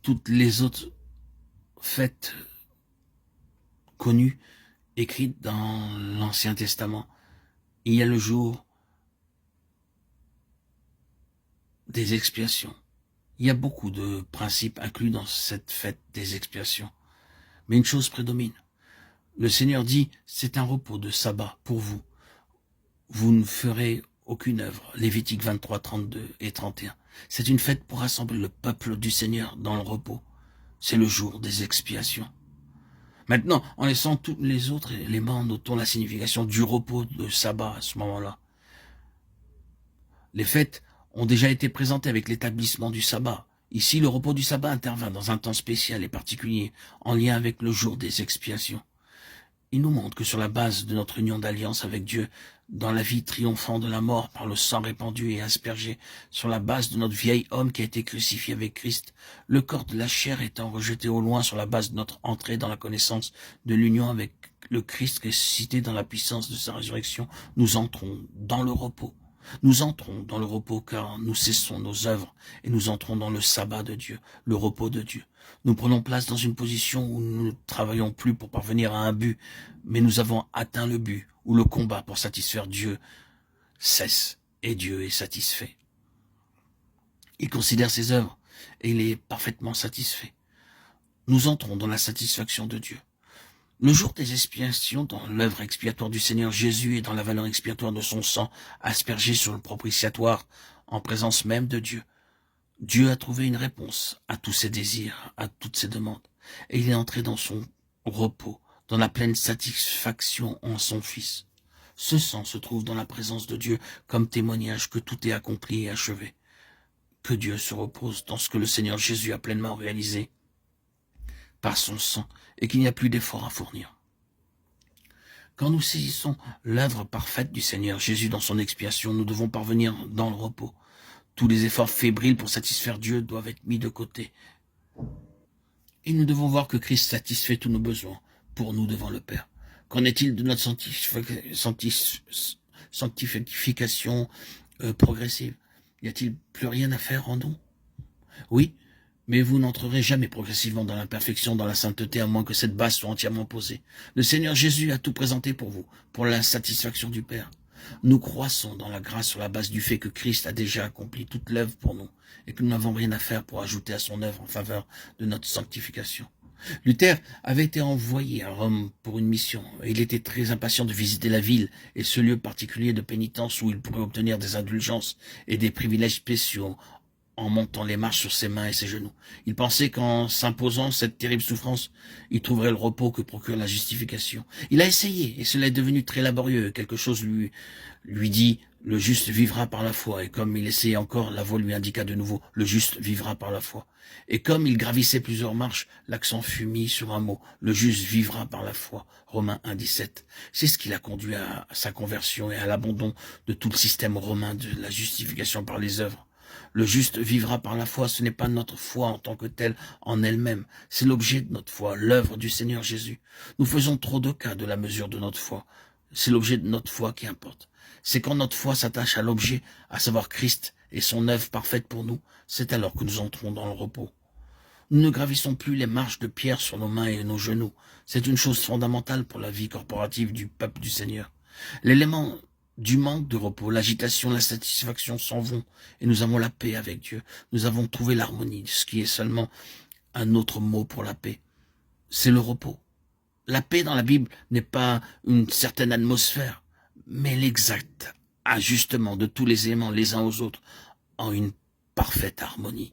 toutes les autres fêtes connues, écrites dans l'Ancien Testament, il y a le jour des expiations. Il y a beaucoup de principes inclus dans cette fête des expiations. Mais une chose prédomine. Le Seigneur dit, c'est un repos de sabbat pour vous. Vous ne ferez aucune œuvre. Lévitique 23, 32 et 31. C'est une fête pour rassembler le peuple du Seigneur dans le repos. C'est le jour des expiations. Maintenant, en laissant tous les autres éléments, notons la signification du repos de sabbat à ce moment-là. Les fêtes ont déjà été présentées avec l'établissement du sabbat. Ici, le repos du sabbat intervint dans un temps spécial et particulier, en lien avec le jour des expiations. Il nous montre que sur la base de notre union d'alliance avec Dieu, dans la vie triomphant de la mort par le sang répandu et aspergé, sur la base de notre vieil homme qui a été crucifié avec Christ, le corps de la chair étant rejeté au loin sur la base de notre entrée dans la connaissance de l'union avec le Christ ressuscité dans la puissance de sa résurrection, nous entrons dans le repos. Nous entrons dans le repos car nous cessons nos œuvres et nous entrons dans le sabbat de Dieu, le repos de Dieu. Nous prenons place dans une position où nous ne travaillons plus pour parvenir à un but, mais nous avons atteint le but, où le combat pour satisfaire Dieu cesse et Dieu est satisfait. Il considère ses œuvres et il est parfaitement satisfait. Nous entrons dans la satisfaction de Dieu. Le jour des expiations, dans l'œuvre expiatoire du Seigneur Jésus et dans la valeur expiatoire de son sang aspergé sur le propitiatoire en présence même de Dieu, Dieu a trouvé une réponse à tous ses désirs, à toutes ses demandes, et il est entré dans son repos, dans la pleine satisfaction en son Fils. Ce sang se trouve dans la présence de Dieu comme témoignage que tout est accompli et achevé, que Dieu se repose dans ce que le Seigneur Jésus a pleinement réalisé par son sang et qu'il n'y a plus d'effort à fournir. Quand nous saisissons l'œuvre parfaite du Seigneur Jésus dans son expiation, nous devons parvenir dans le repos. Tous les efforts fébriles pour satisfaire Dieu doivent être mis de côté. Et nous devons voir que Christ satisfait tous nos besoins pour nous devant le Père. Qu'en est-il de notre sanctification progressive? Y a-t-il plus rien à faire en nous? Oui, mais vous n'entrerez jamais progressivement dans l'imperfection, dans la sainteté, à moins que cette base soit entièrement posée. Le Seigneur Jésus a tout présenté pour vous, pour la satisfaction du Père. Nous croissons dans la grâce sur la base du fait que Christ a déjà accompli toute l'œuvre pour nous et que nous n'avons rien à faire pour ajouter à son œuvre en faveur de notre sanctification. Luther avait été envoyé à Rome pour une mission et il était très impatient de visiter la ville et ce lieu particulier de pénitence où il pourrait obtenir des indulgences et des privilèges spéciaux en montant les marches sur ses mains et ses genoux. Il pensait qu'en s'imposant cette terrible souffrance, il trouverait le repos que procure la justification. Il a essayé, et cela est devenu très laborieux. Quelque chose lui dit, le juste vivra par la foi. Et comme il essayait encore, la voix lui indiqua de nouveau, le juste vivra par la foi. Et comme il gravissait plusieurs marches, l'accent fut mis sur un mot, le juste vivra par la foi. Romains 1, 17. C'est ce qui l'a conduit à sa conversion et à l'abandon de tout le système romain de la justification par les œuvres. Le juste vivra par la foi, ce n'est pas notre foi en tant que telle en elle-même, c'est l'objet de notre foi, l'œuvre du Seigneur Jésus. Nous faisons trop de cas de la mesure de notre foi. C'est l'objet de notre foi qui importe. C'est quand notre foi s'attache à l'objet, à savoir Christ et son œuvre parfaite pour nous, c'est alors que nous entrons dans le repos. Nous ne gravissons plus les marches de pierre sur nos mains et nos genoux. C'est une chose fondamentale pour la vie corporative du peuple du Seigneur. L'élément du manque de repos, l'agitation, l'insatisfaction s'en vont et nous avons la paix avec Dieu. Nous avons trouvé l'harmonie, ce qui est seulement un autre mot pour la paix. C'est le repos. La paix dans la Bible n'est pas une certaine atmosphère, mais l'exact ajustement de tous les éléments les uns aux autres en une parfaite harmonie.